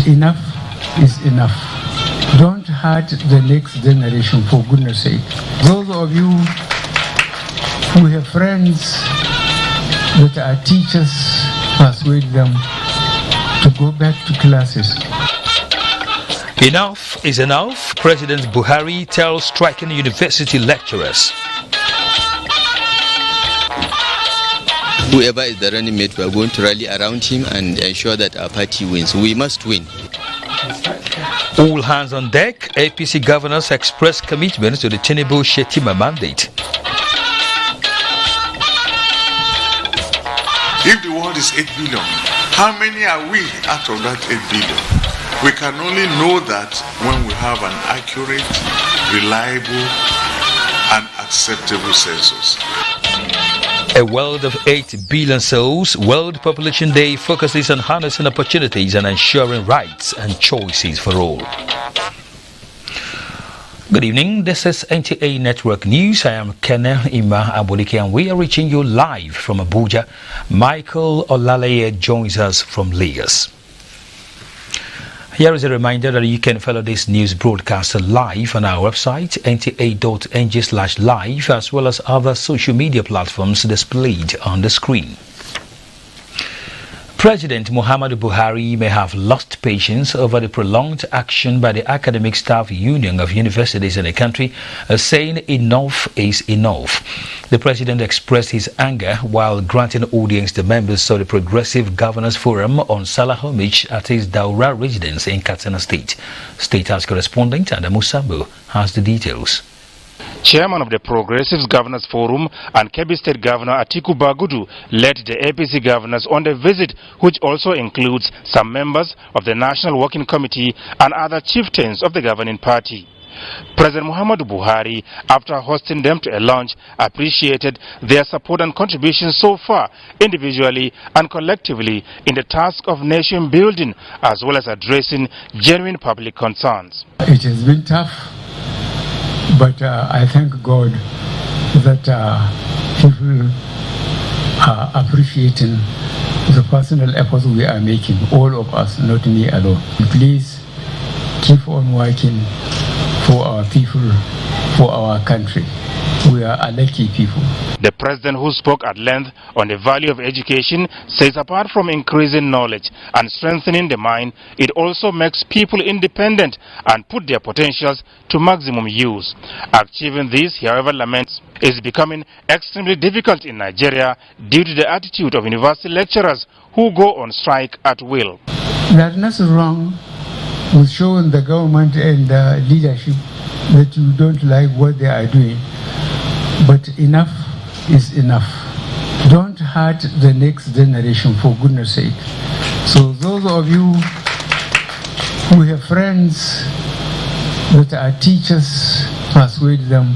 enough is enough. Don't hurt the next generation, for goodness sake. Those of you who have friends that are teachers, persuade them to go back to classes. Enough is enough, President Buhari tells striking university lecturers. Whoever is the running mate, we are going to rally around him and ensure that our party wins. We must win. All hands on deck, APC governors express commitment to the Tinubu-Shetima mandate. If the world is 8 billion, how many are we out of that 8 billion? We can only know that when we have an accurate, reliable, and acceptable census. A world of 8 billion souls, World Population Day focuses on harnessing opportunities and ensuring rights and choices for all. Good evening, this is NTA Network News. I am Kene Ima Abulike and we are reaching you live from Abuja. Michael Olaleye joins us from Lagos. Here is a reminder that you can follow this news broadcast live on our website nta.ng/live as well as other social media platforms displayed on the screen. President Muhammadu Buhari may have lost patience over the prolonged action by the Academic Staff Union of universities in the country, saying enough is enough. The president expressed his anger while granting audience to members of the Progressive Governors Forum on Salah homage at his Daura residence in Katsina State. State House correspondent Adamu Sambo has the details. Chairman of the Progressive Governors Forum and Kebbi State Governor Atiku Bagudu led the APC governors on the visit, which also includes some members of the National Working Committee and other chieftains of the governing party. President Muhammadu Buhari, after hosting them to a lunch, appreciated their support and contributions so far, individually and collectively, in the task of nation building, as well as addressing genuine public concerns. It has been tough, but I thank God that people are appreciating the personal efforts we are making, all of us, not me alone. Please keep on working for our people, for our country. We are a lucky people. The president, who spoke at length on the value of education, says apart from increasing knowledge and strengthening the mind, it also makes people independent and put their potentials to maximum use. Achieving this, however, laments, is becoming extremely difficult in Nigeria due to the attitude of university lecturers who go on strike at will. There's nothing wrong with showing the government and the leadership that you don't like what they are doing. But enough is enough. Don't hurt the next generation, for goodness sake. So those of you who have friends that are teachers, persuade them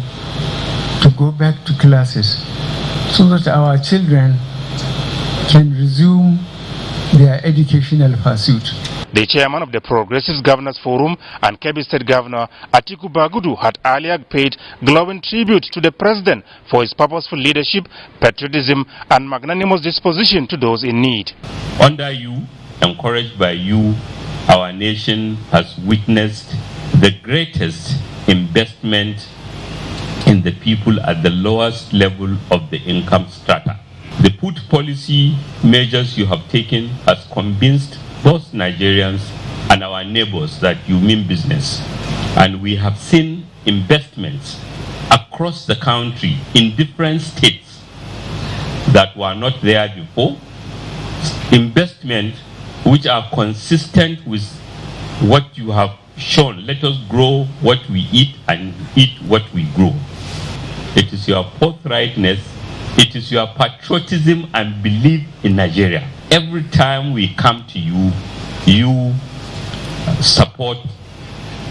to go back to classes so that our children can resume their educational pursuit. The chairman of the Progressive Governors Forum and Kebbi State Governor Atiku Bagudu had earlier paid glowing tribute to the president for his purposeful leadership, patriotism and magnanimous disposition to those in need. Under you, encouraged by you, our nation has witnessed the greatest investment in the people at the lowest level of the income strata. The food policy measures you have taken has convinced both Nigerians and our neighbors that you mean business. And we have seen investments across the country in different states that were not there before. Investments which are consistent with what you have shown. Let us grow what we eat and eat what we grow. It is your forthrightness, it is your patriotism and belief in Nigeria. Every time we come to you, you support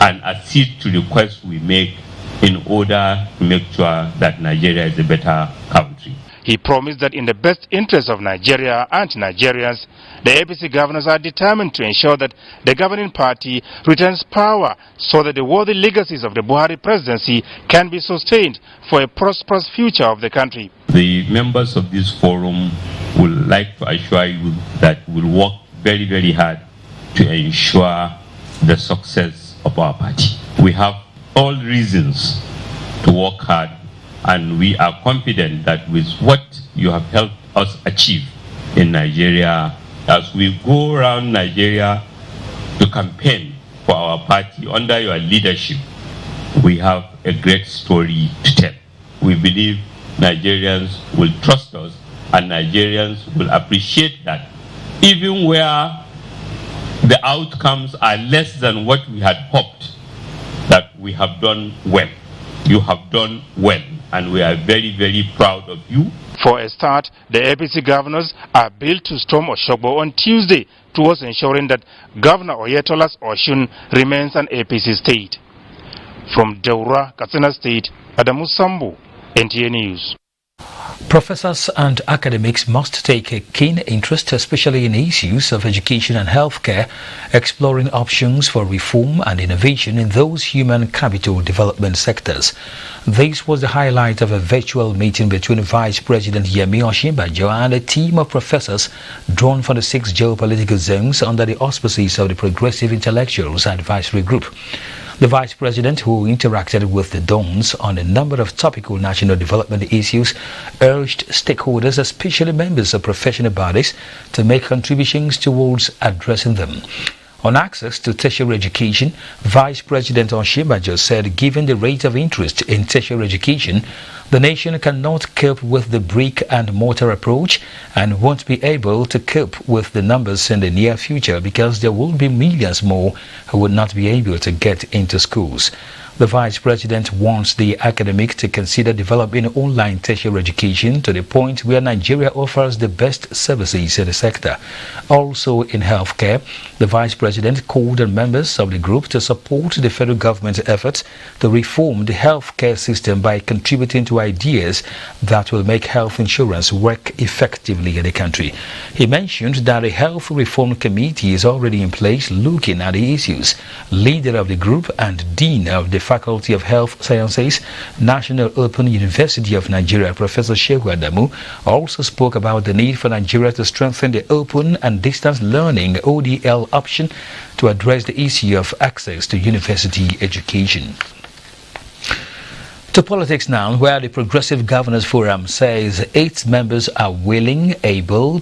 and accede to requests we make in order to make sure that Nigeria is a better country. He promised that in the best interest of Nigeria and Nigerians, the APC governors are determined to ensure that the governing party retains power so that the worthy legacies of the Buhari presidency can be sustained for a prosperous future of the country. The members of this forum would like to assure you that we'll work very, very hard to ensure the success of our party. We have all reasons to work hard, and we are confident that with what you have helped us achieve in Nigeria, as we go around Nigeria to campaign for our party under your leadership, we have a great story to tell. We believe Nigerians will trust us, and Nigerians will appreciate that even where the outcomes are less than what we had hoped, that we have done well. You have done well, and we are very, very proud of you. For a start, the APC governors are billed to storm Osogbo on Tuesday towards ensuring that Governor Oyetola's OSUN remains an APC state. From Daura, Katsina State, Adamu Sambu, NTA News. Professors and academics must take a keen interest, especially in issues of education and healthcare, exploring options for reform and innovation in those human capital development sectors. This was the highlight of a virtual meeting between Vice President Yemi Osinbajo and a team of professors drawn from the 6 geopolitical zones under the auspices of the Progressive Intellectuals Advisory Group. The Vice President, who interacted with the dons on a number of topical national development issues, urged stakeholders, especially members of professional bodies, to make contributions towards addressing them. On access to tertiary education, Vice President Osinbajo said given the rate of interest in tertiary education, the nation cannot cope with the brick and mortar approach and won't be able to cope with the numbers in the near future because there will be millions more who would not be able to get into schools. The Vice President wants the academic to consider developing online tertiary education to the point where Nigeria offers the best services in the sector. Also in healthcare, the Vice President called on members of the group to support the federal government's efforts to reform the healthcare system by contributing to ideas that will make health insurance work effectively in the country. He mentioned that a health reform committee is already in place looking at the issues. Leader of the group and Dean of the Faculty of Health Sciences, National Open University of Nigeria, Professor Shehu Adamu, also spoke about the need for Nigeria to strengthen the open and distance learning ODL option to address the issue of access to university education. To politics now, where the Progressive Governors Forum says its members are willing, able,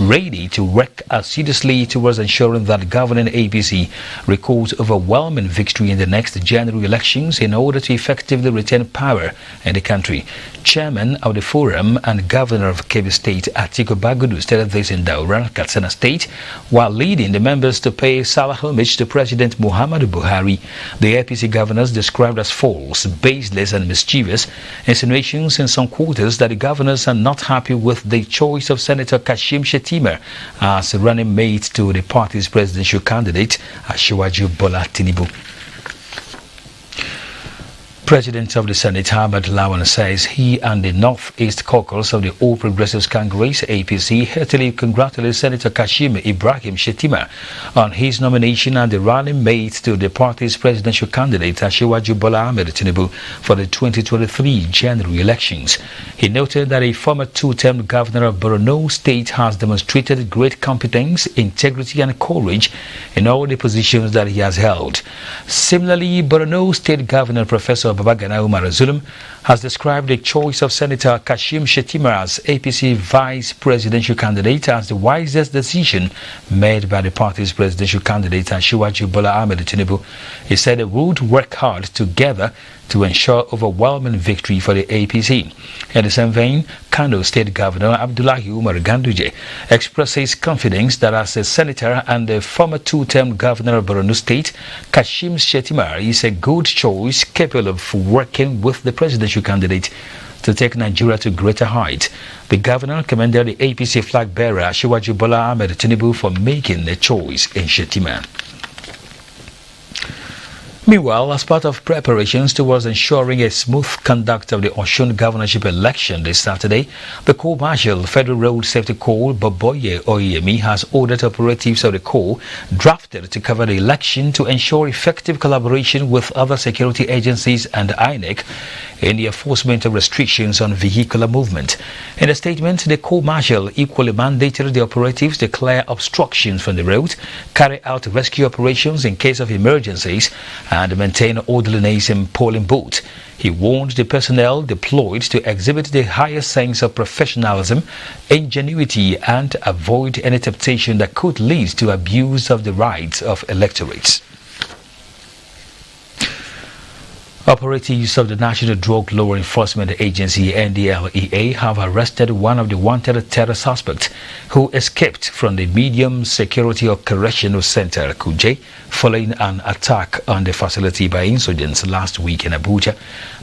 ready to work assiduously towards ensuring that governing APC records overwhelming victory in the next general elections in order to effectively retain power in the country. Chairman of the forum and Governor of Kebbi State, Atiku Bagudu, stated this in Daura, Katsina State, while leading the members to pay solemn homage to President Muhammadu Buhari. The APC governors described as false, baseless and mischievous insinuations in some quarters that the governors are not happy with the choice of Senator Kashim Shettima as a running mate to the party's presidential candidate, Asiwaju Bola Tinubu. President of the Senate, Ahmed Lawan, says he and the Northeast Caucus of the All Progressives Congress, APC, heartily congratulate Senator Kashim Ibrahim Shettima on his nomination and the running mate to the party's presidential candidate, Asiwaju Bola Ahmed Tinubu, for the 2023 general elections. He noted that a former two-term governor of Borno State has demonstrated great competence, integrity and courage in all the positions that he has held. Similarly, Borno State Governor Professor Babagana Umar Zulum has described the choice of Senator Kashim Shettima as APC vice presidential candidate as the wisest decision made by the party's presidential candidate, Asiwaju Bola Ahmed Tinubu. He said they would work hard together to ensure overwhelming victory for the APC. In the same vein, Kano State Governor Abdullahi Umar Ganduje expresses confidence that as a senator and the former two-term governor of Borno State, Kashim Shettima is a good choice capable of working with the presidential candidate to take Nigeria to greater heights. The governor commended the APC flag bearer Asiwaju Bola Ahmed Tinubu for making the choice in Shettima. Meanwhile, as part of preparations towards ensuring a smooth conduct of the OSUN governorship election this Saturday, the Corps Marshal, Federal Road Safety Corps, Boboye Oyemi, has ordered operatives of the Corps drafted to cover the election to ensure effective collaboration with other security agencies and INEC in the enforcement of restrictions on vehicular movement. In a statement, the Corps Marshal equally mandated the operatives to clear obstructions from the road, carry out rescue operations in case of emergencies, and maintain orderliness in polling booths. He warned the personnel deployed to exhibit the highest sense of professionalism, ingenuity, and avoid any temptation that could lead to abuse of the rights of electorates. Operatives of the National Drug Law Enforcement Agency NDLEA have arrested one of the wanted terror suspects who escaped from the Medium Security Correctional Center KUJE following an attack on the facility by insurgents last week in Abuja.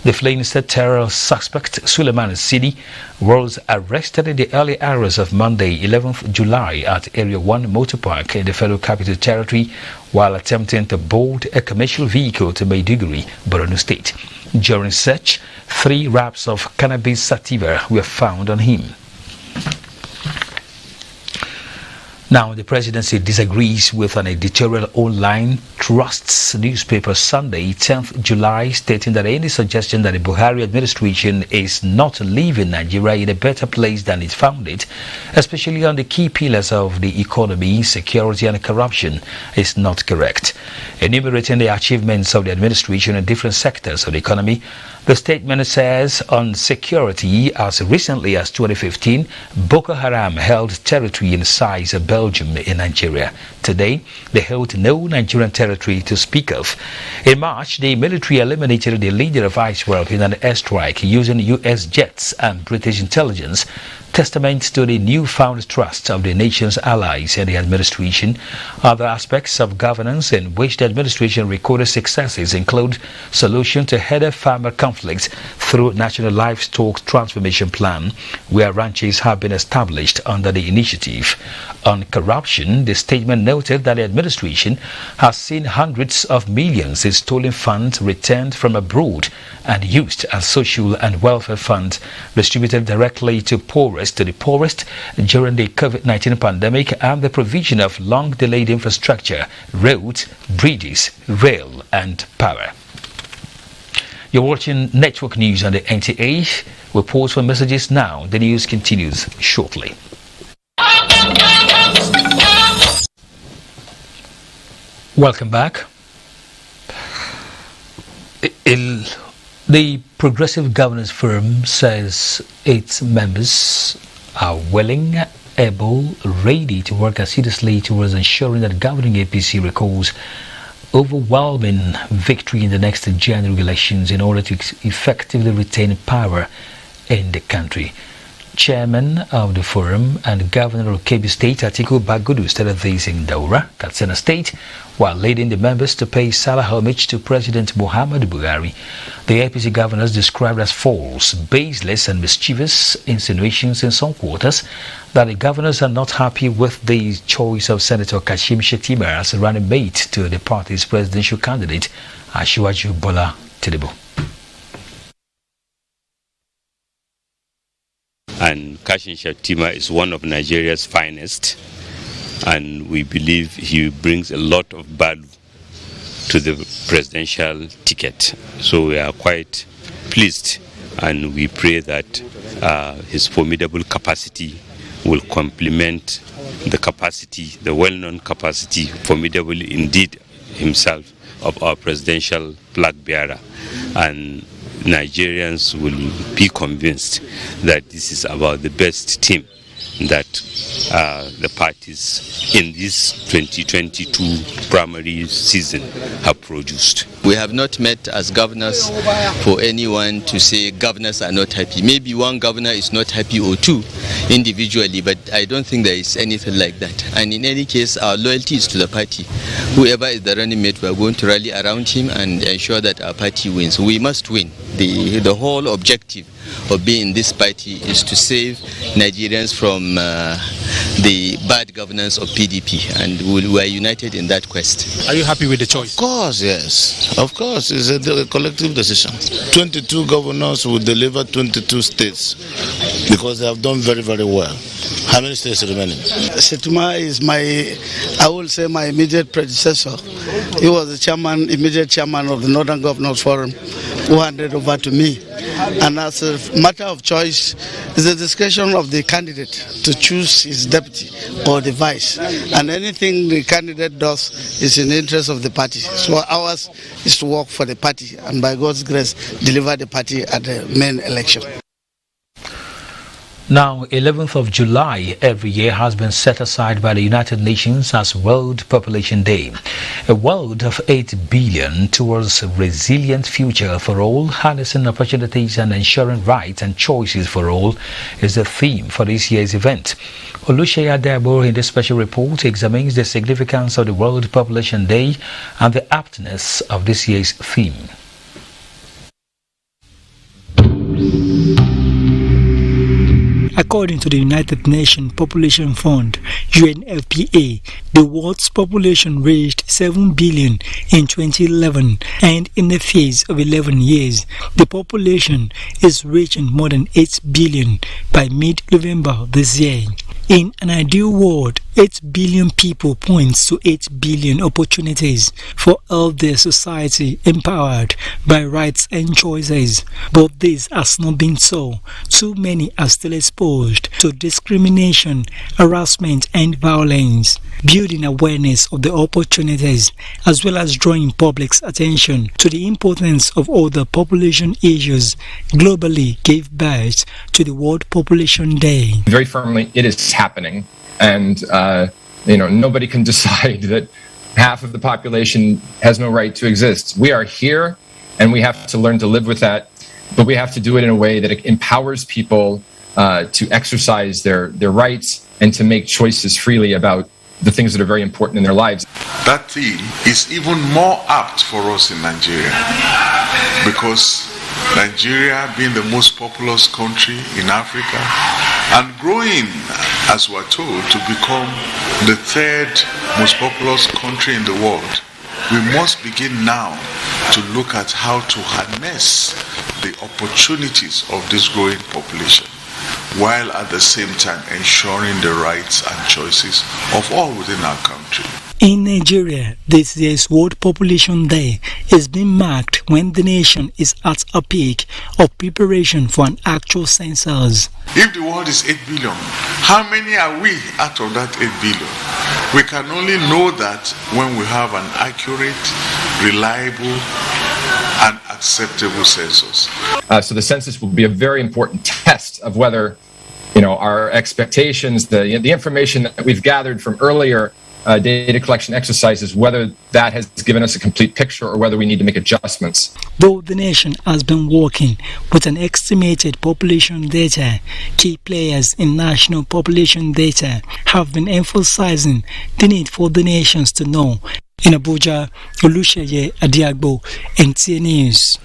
The fleeing terror suspect Suleiman Sidi was arrested in the early hours of Monday, 11th July at Area 1 Motor Park in the Federal Capital Territory while attempting to board a commercial vehicle to Maiduguri, Borno State. During search, 3 wraps of cannabis sativa were found on him. Now, the presidency disagrees with an editorial online Trust's newspaper Sunday, 10th July, stating that any suggestion that the Buhari administration is not leaving Nigeria in a better place than it found it, especially on the key pillars of the economy, security and corruption, is not correct. Enumerating the achievements of the administration in different sectors of the economy, the statement says on security, as recently as 2015, Boko Haram held territory in size of Belgium in Nigeria. Today, they hold no Nigerian territory to speak of. In March, the military eliminated the leader of ISWAP in an airstrike using US jets and British intelligence, testament to the newfound trust of the nation's allies and the administration. Other aspects of governance in which the administration recorded successes include solution to header farmer conflicts through National Livestock Transformation Plan, where ranches have been established under the initiative. On corruption, the statement noted that the administration has seen hundreds of millions in stolen funds returned from abroad and used as social and welfare funds distributed directly to the poorest during the COVID-19 pandemic, and the provision of long-delayed infrastructure, roads, bridges, rail and power. You're watching Network News on the NTA. We'll pause for messages now. The news continues shortly. Welcome back. The Progressive Governance Forum says its members are willing, able, ready to work assiduously towards ensuring that governing APC records overwhelming victory in the next general elections in order to effectively retain power in the country. Chairman of the forum and Governor of Kebbi State, Atiku Bagudu, stated this in Daura, Katsina State, while leading the members to pay salah homage to President Muhammadu Buhari. The APC governors described as false, baseless and mischievous insinuations in some quarters that the governors are not happy with the choice of Senator Kashim Shettima as running mate to the party's presidential candidate, Asiwaju Bola Tinubu. And Kashim Shettima is one of Nigeria's finest, and we believe he brings a lot of value to the presidential ticket. So we are quite pleased, and we pray that his formidable capacity will complement the capacity, the well-known capacity, formidable indeed himself, of our presidential flag bearer. And Nigerians will be convinced that this is about the best team that the parties in this 2022 primary season have produced. We have not met as governors for anyone to say governors are not happy. Maybe one governor is not happy or two individually, but I don't think there is anything like that. And in any case, our loyalty is to the party. Whoever is the running mate, we are going to rally around him and ensure that our party wins. We must win. The whole objective of being in this party is to save Nigerians from the bad governance of PDP, and we are united in that quest. Are you happy with the choice? Of course, yes. Of course, it's a collective decision. 22 governors will deliver 22 states because they have done very, very well. How many states remaining? Setuma is I will say my immediate predecessor. He was the immediate chairman of the Northern Governors Forum, who handed over to me. And as a matter of choice, it's the discretion of the candidate to choose his deputy or the vice. And anything the candidate does is in the interest of the party. So ours is to work for the party and by God's grace deliver the party at the main election. Now, 11th of July every year has been set aside by the United Nations as World Population Day. A world of 8 billion towards a resilient future for all, harnessing opportunities and ensuring rights and choices for all is the theme for this year's event. Oluseyi Adebo in this special report examines the significance of the World Population Day and the aptness of this year's theme. According to the United Nations Population Fund, UNFPA, the world's population reached 7 billion in 2011, and in the phase of 11 years, the population is reaching more than 8 billion by mid-November this year. In an ideal world, 8 billion people points to 8 billion opportunities for all their society empowered by rights and choices. But this has not been so. Too many are still exposed to discrimination, harassment and violence. Building awareness of the opportunities as well as drawing public's attention to the importance of other population issues globally gave birth to the World Population Day. Very firmly, it is happening. And, nobody can decide that half of the population has no right to exist. We are here and we have to learn to live with that, but we have to do it in a way that it empowers people to exercise their rights and to make choices freely about the things that are very important in their lives. That theme is even more apt for us in Nigeria because Nigeria being the most populous country in Africa and growing, as we're told, to become the third most populous country in the world, we must begin now to look at how to harness the opportunities of this growing population, while at the same time ensuring the rights and choices of all within our country. In Nigeria, this year's World Population Day is being marked when the nation is at a peak of preparation for an actual census. If the world is 8 billion, how many are we out of that 8 billion? We can only know that when we have an accurate, reliable, and acceptable census. So the census will be a very important test of whether, our expectations, the information that we've gathered from earlier data collection exercises, whether that has given us a complete picture or whether we need to make adjustments. Though the nation has been working with an estimated population data, key players in national population data have been emphasizing the need for the nations to know. In Abuja, Oluseyi Adebo, NTA News.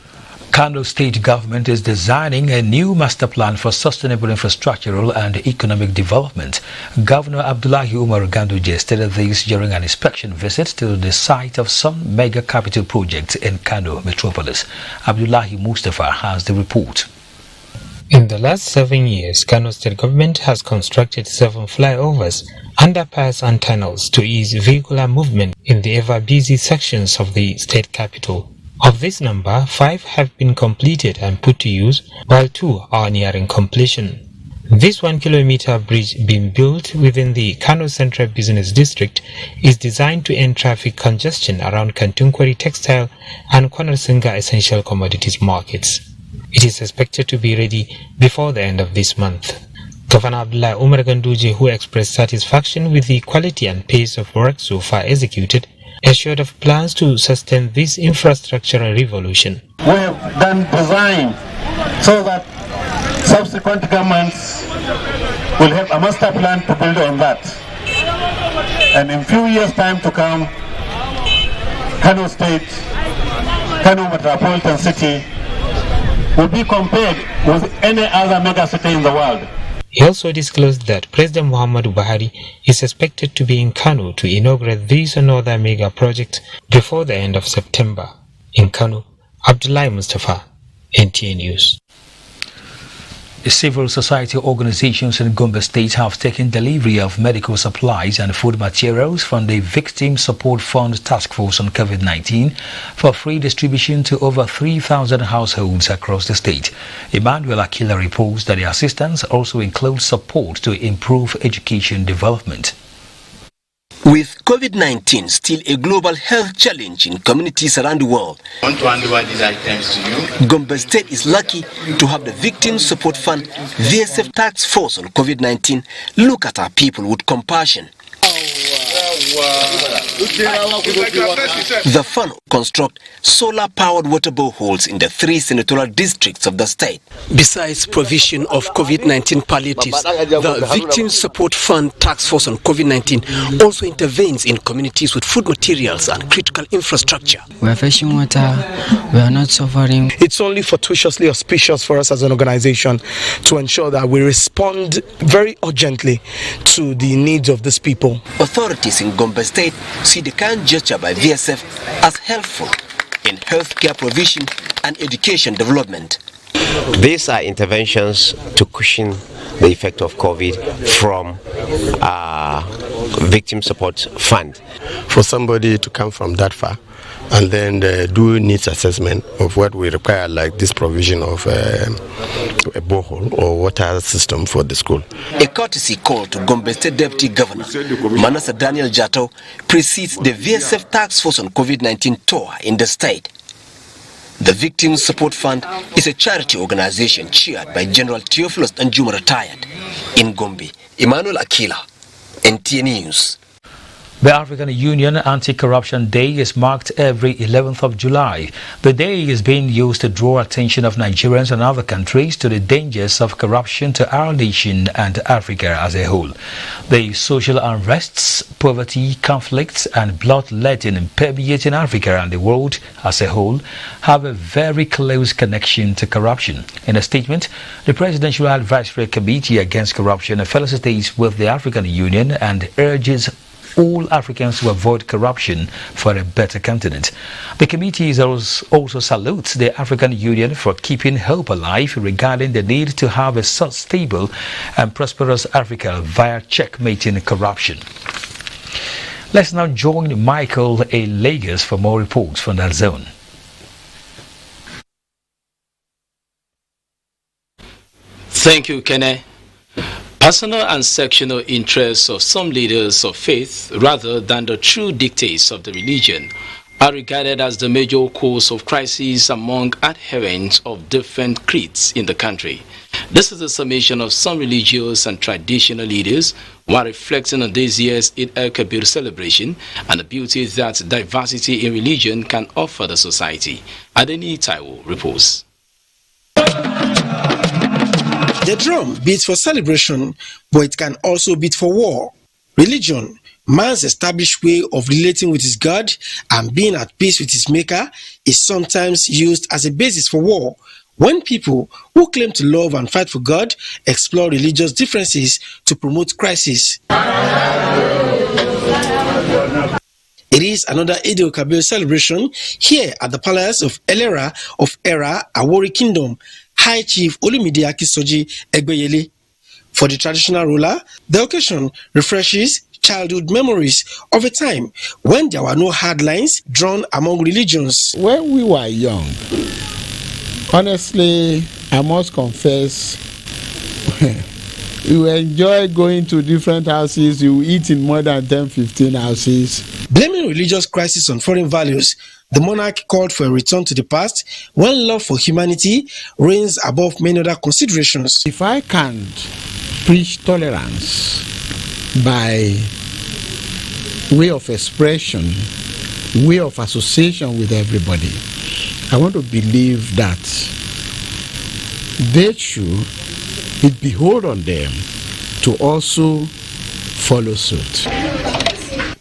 Kano State Government is designing a new master plan for sustainable infrastructural and economic development. Governor Abdullahi Umar Ganduje stated this during an inspection visit to the site of some mega capital projects in Kano metropolis. Abdullahi Mustafa has the report. In the last 7 years, Kano State Government has constructed 7 flyovers, underpass and tunnels to ease vehicular movement in the ever-busy sections of the state capital. Of this number, 5 have been completed and put to use, while 2 are nearing completion. This 1-kilometer bridge being built within the Kano Central Business District is designed to end traffic congestion around Kantunkwari Textile and Kwanarsinga Essential Commodities markets. It is expected to be ready before the end of this month. Governor Abdullahi Umar Ganduje, who expressed satisfaction with the quality and pace of work so far executed, assured of plans to sustain this infrastructural revolution. We have done design so that subsequent governments will have a master plan to build on that. And in few years' time to come, Kano State, Kano Metropolitan City will be compared with any other mega city in the world. He also disclosed that President Muhammadu Buhari is expected to be in Kano to inaugurate these and other mega projects before the end of September. In Kano, Abdullahi Mustafa, NTA News. Civil society organizations in Gombe State have taken delivery of medical supplies and food materials from the Victim Support Fund Task Force on COVID-19 for free distribution to over 3,000 households across the state. Emmanuel Akila reports that the assistance also includes support to improve education development. With COVID-19 still a global health challenge in communities around the world, I want to hand over these items to you. Gombe State is lucky to have the Victim Support Fund VSF Task Force on COVID-19 look at our people with compassion. The fund construct solar-powered water boreholes in the 3 senatorial districts of the state. Besides provision of COVID-19 palliatives, the Victim Support Fund Task Force on COVID-19 also intervenes in communities with food materials and critical infrastructure. We are fetching water, we are not suffering. It's only fortuitously auspicious for us as an organization to ensure that we respond very urgently to the needs of these people. Authorities in Gombe State see the kind gesture by VSF as helpful in healthcare provision and education development. These are interventions to cushion the effect of COVID from Victim Support Fund. For somebody to come from that far and then do needs assessment of what we require, like this provision of a borehole or water system for the school. A courtesy call to Gombe State Deputy Governor Manasseh Daniel Jato precedes the VSF Task Force on COVID-19 tour in the state. The Victim Support Fund is a charity organization chaired by General Theophilus Anjuma retired. In Gombe, Emmanuel Akila, NTA News. The African Union Anti-Corruption Day is marked every 11th of July. The day is being used to draw attention of Nigerians and other countries to the dangers of corruption to our nation and Africa as a whole. The social unrests, poverty, conflicts and bloodletting permeating Africa and the world as a whole have a very close connection to corruption. In a statement, the Presidential Advisory Committee Against Corruption felicitates with the African Union and urges all Africans to avoid corruption for a better continent. The committee also salutes the African Union for keeping hope alive regarding the need to have a stable and prosperous Africa via checkmating corruption. Let's now join Michael A. Lagos for more reports from that zone. Thank you, Kene. Personal and sectional interests of some leaders of faith, rather than the true dictates of the religion, are regarded as the major cause of crises among adherents of different creeds in the country. This is a summation of some religious and traditional leaders while reflecting on this year's Eid al-Kabir celebration and the beauty that diversity in religion can offer the society. Adeni Taiwo reports. The drum beats for celebration, but it can also beat for war. Religion, man's established way of relating with his God and being at peace with his maker, is sometimes used as a basis for war, when people who claim to love and fight for God explore religious differences to promote crisis. It is another Eid al-Kabir celebration here at the palace of Elera of Era, Awori Kingdom, High Chief Olumide Akisoji Egbeyele. For the traditional ruler, the occasion refreshes childhood memories of a time when there were no hard lines drawn among religions. When we were young, honestly, I must confess, you enjoy going to different houses, you eat in more than 10-15 houses. Blaming religious crisis on foreign values, the monarch called for a return to the past when love for humanity reigns above many other considerations. If I can't preach tolerance by way of expression, way of association with everybody, I want to believe that they should, it behold on them to also follow suit.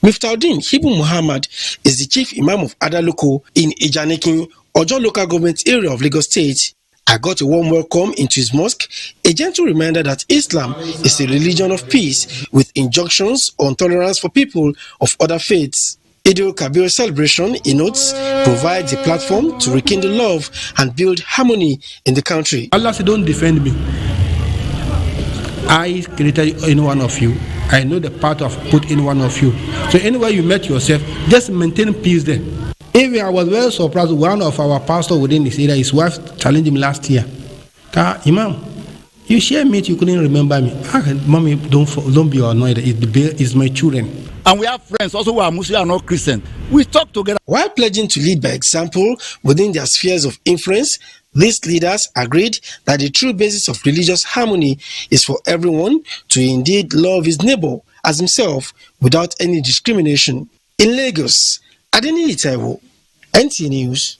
Miftaudeen Hibu Muhammad is the chief imam of Adaloko in Ijanikin, Ojo local government area of Lagos State. I got a warm welcome into his mosque, a gentle reminder that Islam is a religion of peace with injunctions on tolerance for people of other faiths. Eid-el-Kabir celebration, he notes, provides a platform to rekindle love and build harmony in the country. Allah said, don't defend me. I created any one of you. I know the part of put in one of you. So anywhere you met yourself, just maintain peace there. Even I was very surprised. One of our pastors within this area, his wife challenged him last year. Imam, you share meat, you couldn't remember me. Mommy, don't be annoyed. It's my children. And we have friends also who are Muslim and not Christian. We talk together. While pledging to lead by example within their spheres of influence, these leaders agreed that the true basis of religious harmony is for everyone to indeed love his neighbor as himself without any discrimination. In Lagos, Adeni Itaiwo, NTA News.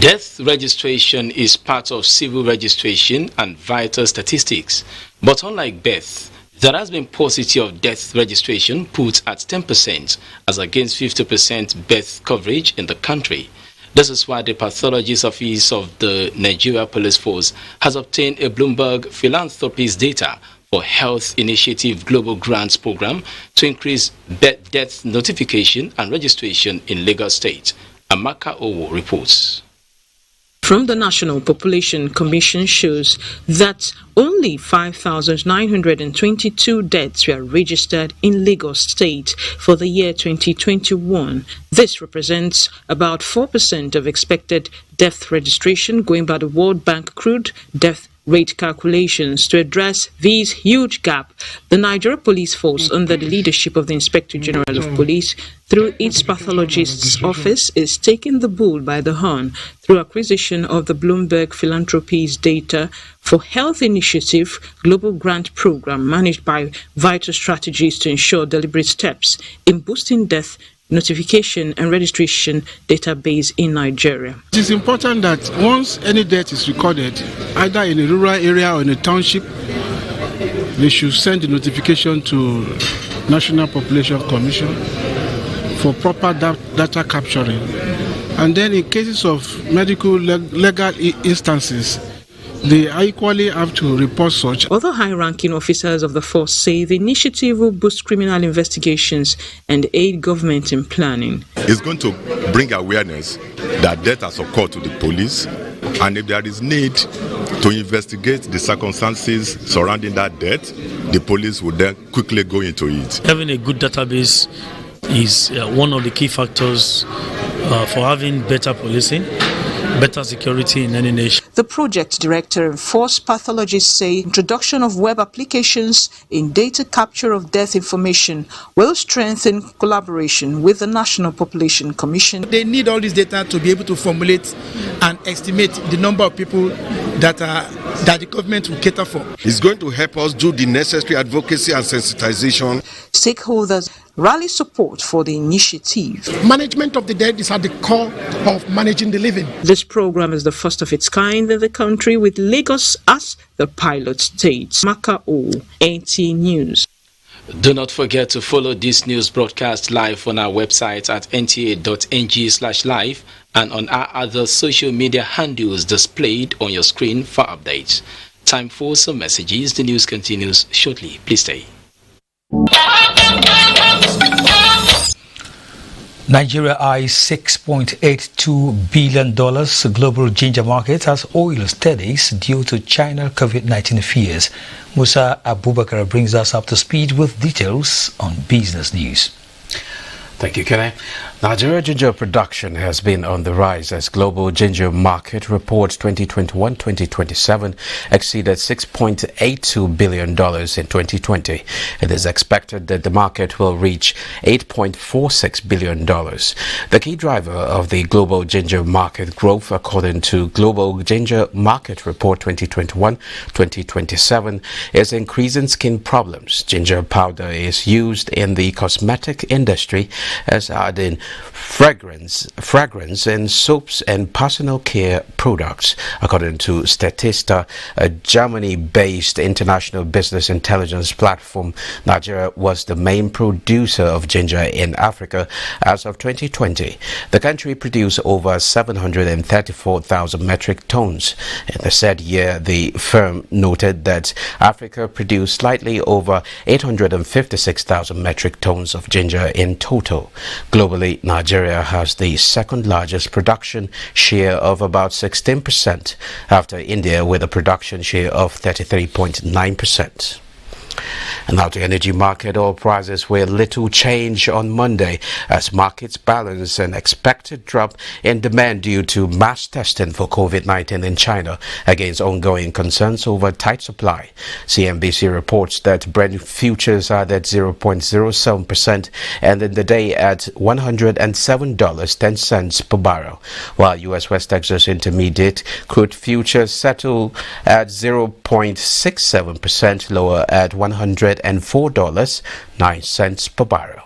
Death registration is part of civil registration and vital statistics. But unlike birth, there has been paucity of death registration put at 10% as against 50% birth coverage in the country. This is why the Pathologist Office of the Nigeria Police Force has obtained a Bloomberg Philanthropies data for Health Initiative Global Grants Program to increase death notification and registration in Lagos State. Amaka Owo reports. From the National Population Commission shows that only 5,922 deaths were registered in Lagos State for the year 2021. This represents about 4% of expected death registration going by the World Bank crude death rate calculations. To address this huge gap, the Nigeria Police Force, under the leadership of the Inspector General of Police, through its pathologist's office, is taking the bull by the horn through acquisition of the Bloomberg Philanthropies data for Health Initiative Global Grant Program managed by Vital Strategies to ensure deliberate steps in boosting death notification and registration database in Nigeria. It is important that once any death is recorded, either in a rural area or in a township, they should send the notification to National Population Commission for proper data capturing. And then in cases of medical legal instances, they equally have to report such. Other high-ranking officers of the force say the initiative will boost criminal investigations and aid government in planning. It's going to bring awareness that death has occurred to the police, and if there is need to investigate the circumstances surrounding that death, the police will then quickly go into it. Having a good database is one of the key factors for having better policing, better security in any nation. The project director and force pathologists say introduction of web applications in data capture of death information will strengthen collaboration with the National Population Commission. They need all this data to be able to formulate and estimate the number of people that the government will cater for. It's going to help us do the necessary advocacy and sensitization. Stakeholders rally support for the initiative. Management of the dead is at the core of managing the living. This program is the first of its kind in the country, with Lagos as the pilot state. Maka O, NTA News. Do not forget to follow this news broadcast live on our website at nta.ng/live and on our other social media handles displayed on your screen for updates. Time for some messages. The news continues shortly. Please stay. Nigeria eyes $6.82 billion global ginger market as oil steadies due to China COVID-19 fears. Musa Abubakar brings us up to speed with details on business news. Thank you, Kenny. Nigeria ginger production has been on the rise as global ginger market report 2021-2027 exceeded $6.82 billion in 2020. It is expected that the market will reach $8.46 billion. The key driver of the global ginger market growth, according to Global Ginger Market Report 2021-2027, is increasing skin problems. Ginger powder is used in the cosmetic industry as adding fragrance and soaps and personal care products. According to Statista, a Germany-based international business intelligence platform, Nigeria was the main producer of ginger in Africa as of 2020. The country produced over 734,000 metric tons. In the said year, the firm noted that Africa produced slightly over 856,000 metric tons of ginger in total. Globally, Nigeria has the second largest production share of about 16%, after India with a production share of 33.9%. And now to energy market. Oil prices were little change on Monday as markets balance an expected drop in demand due to mass testing for COVID-19 in China against ongoing concerns over tight supply. CNBC reports that Brent futures are at 0.07% and in the day at $107.10 per barrel, while U.S. West Texas Intermediate crude futures settle at 0.67% lower at $104.09 per barrel.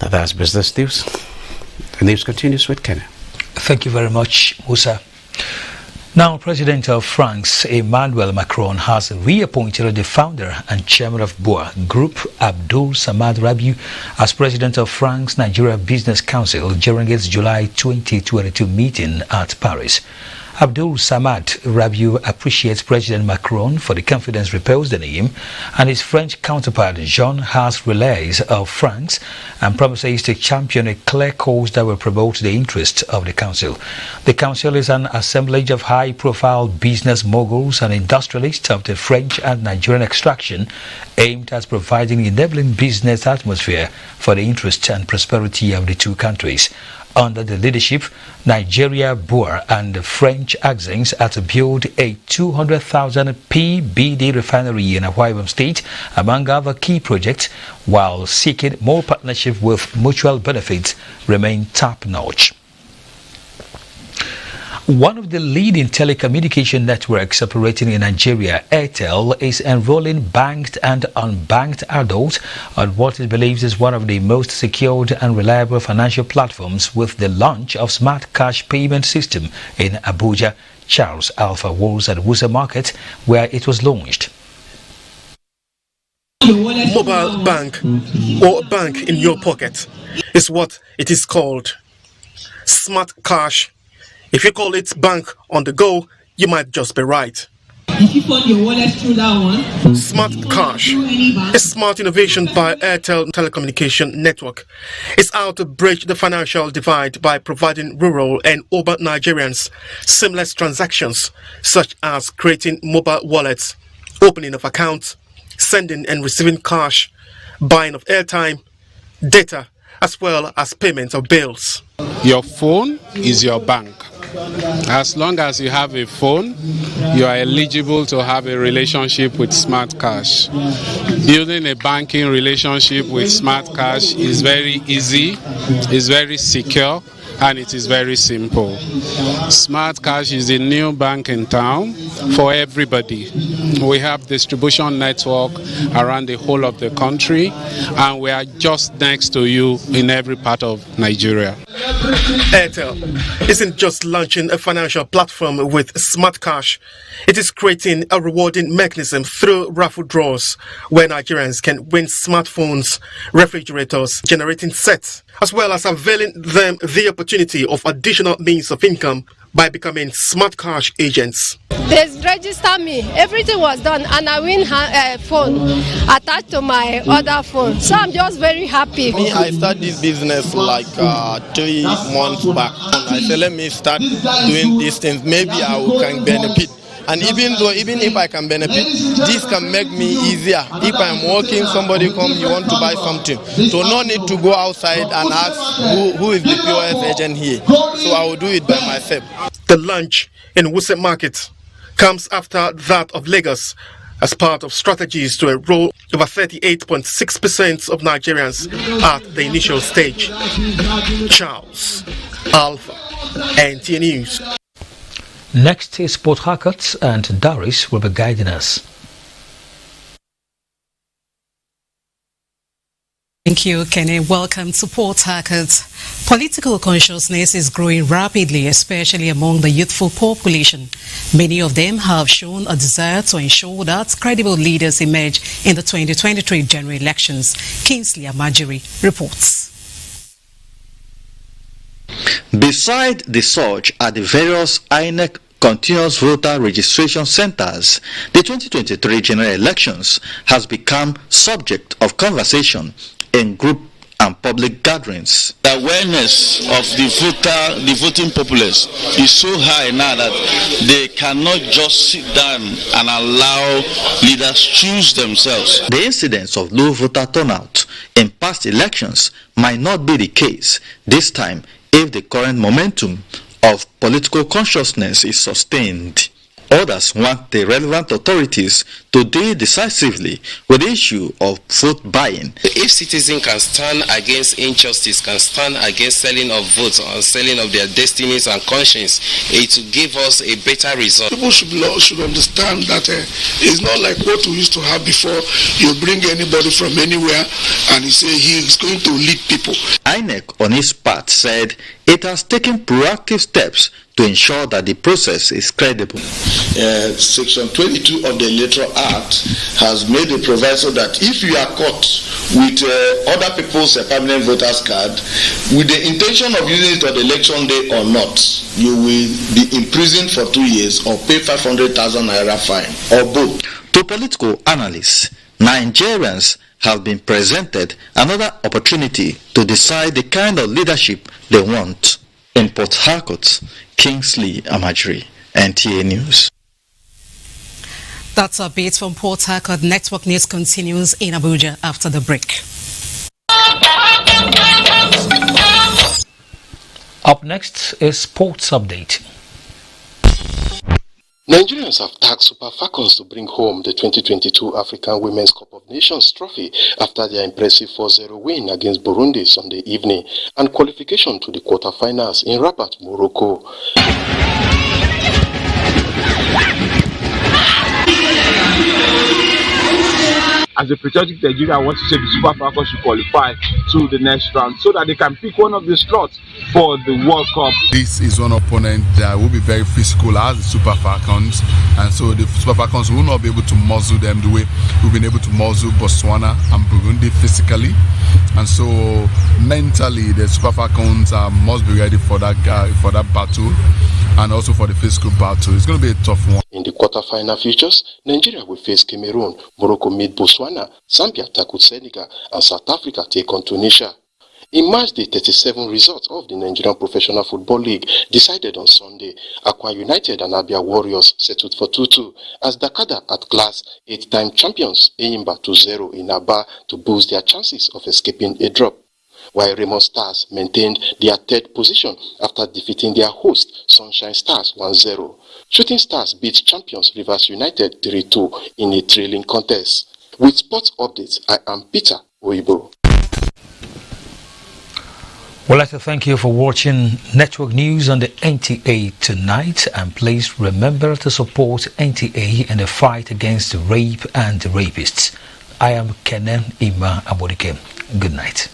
Now that's business news. The news continues with Kenny. Thank you very much, Musa. Now, President of France, Emmanuel Macron, has reappointed the founder and chairman of BOA Group, Abdul Samad Rabiu, as president of France-Nigeria Business Council during its July 2022 meeting at Paris. Abdul Samad Rabiu appreciates President Macron for the confidence reposed in him and his French counterpart Jean-Has Relays of France, and promises to champion a clear course that will promote the interests of the Council. The Council is an assemblage of high-profile business moguls and industrialists of the French and Nigerian extraction, aimed at providing enabling business atmosphere for the interests and prosperity of the two countries. Under the leadership, Nigeria, BOA and the French Axins are to build a 200,000 PBD refinery in Akwa Ibom State, among other key projects, while seeking more partnership with mutual benefits remain top-notch. One of the leading telecommunication networks operating in Nigeria, Airtel, is enrolling banked and unbanked adults on what it believes is one of the most secured and reliable financial platforms with the launch of Smart Cash Payment System in Abuja. Charles Alpha was at Wusa Market, where it was launched. Mobile bank, or bank in your pocket, is what it is called. Smart Cash. If you call it bank on the go, you might just be right. Smart Cash, a smart innovation by Airtel Telecommunication Network, is out to bridge the financial divide by providing rural and urban Nigerians seamless transactions such as creating mobile wallets, opening of accounts, sending and receiving cash, buying of airtime, data, as well as payment of bills. Your phone is your bank. As long as you have a phone, you are eligible to have a relationship with Smart Cash. Building a banking relationship with Smart Cash is very easy, is very secure, and it is very simple. Smart Cash is a new bank in town for everybody. We have distribution network around the whole of the country, and we are just next to you in every part of Nigeria. Airtel isn't just launching a financial platform with Smart Cash. It is creating a rewarding mechanism through raffle draws where Nigerians can win smartphones, refrigerators, generating sets, as well as availing them the opportunity of additional means of income by becoming Smart Cash agents. They registered me. Everything was done, and I win phone attached to my other phone. So I'm just very happy. I started this business like 3 months back. I said, let me start doing these things. Maybe I can benefit. And even if I can benefit, this can make me easier. If I'm working, somebody come, you want to buy something. So no need to go outside and ask who is the POS agent here. So I will do it by myself. The launch in Wusa Market comes after that of Lagos as part of strategies to enroll over 38.6% of Nigerians at the initial stage. Charles Alpha, NTA News. Next is Port Harcourt, and Darius will be guiding us. Thank you, Kenny. Welcome to Port Harcourt. Political consciousness is growing rapidly, especially among the youthful population. Many of them have shown a desire to ensure that credible leaders emerge in the 2023 general elections. Kingsley Amajiri reports. Beside the surge at the various INEC continuous voter registration centers, the 2023 general elections has become subject of conversation in group and public gatherings. The awareness of the voting populace is so high now that they cannot just sit down and allow leaders choose themselves. The incidence of low voter turnout in past elections might not be the case this time if the current momentum of political consciousness is sustained. Others want the relevant authorities to deal decisively with the issue of vote buying. If citizens can stand against injustice, can stand against selling of votes or selling of their destinies and conscience, it will give us a better result. People should understand that it's not like what we used to have before. You bring anybody from anywhere and you say he is going to lead people. INEC on its part said it has taken proactive steps to ensure that the process is credible. Section 22 of the Electoral Act has made a proviso that if you are caught with other people's permanent voters card with the intention of using it on the election day or not, you will be imprisoned for 2 years or pay 500,000 naira fine or both. To political analysts, Nigerians have been presented another opportunity to decide the kind of leadership they want. In Port Harcourt, Kingsley Amajiri, NTA News. That's a bit from Port Harcourt. Network News continues in Abuja after the break. Up next is Sports Update. Nigerians have tagged Super Falcons to bring home the 2022 African Women's Cup of Nations trophy after their impressive 4-0 win against Burundi Sunday evening and qualification to the quarterfinals in Rabat, Morocco. As a patriotic Nigeria, I want to say the Super Falcons should qualify to the next round so that they can pick one of the slots for the World Cup. This is one opponent that will be very physical as the Super Falcons, and so the Super Falcons will not be able to muzzle them the way we've been able to muzzle Botswana and Burundi physically. And so mentally, the Super Falcons must be ready for that battle and also for the physical battle. It's going to be a tough one. In the quarterfinal features, Nigeria will face Cameroon, Morocco meet Botswana, Zambia tackle Senegal, and South Africa take on Tunisia. In March, the 37 results of the Nigerian Professional Football League decided on Sunday. Akwa United and Abia Warriors settled for 2-2 as Dakada at class 8-time champions Eyimba 2-0 in Aba to boost their chances of escaping a drop, while Raymond Stars maintained their third position after defeating their host Sunshine Stars 1-0. Shooting Stars beat champions Rivers United 3-2 in a thrilling contest. With sports updates, I am Peter Oibo. We'd like to thank you for watching Network News on the NTA tonight, and please remember to support NTA in the fight against rape and rapists. I am Kenan Ima Abodike. Good night.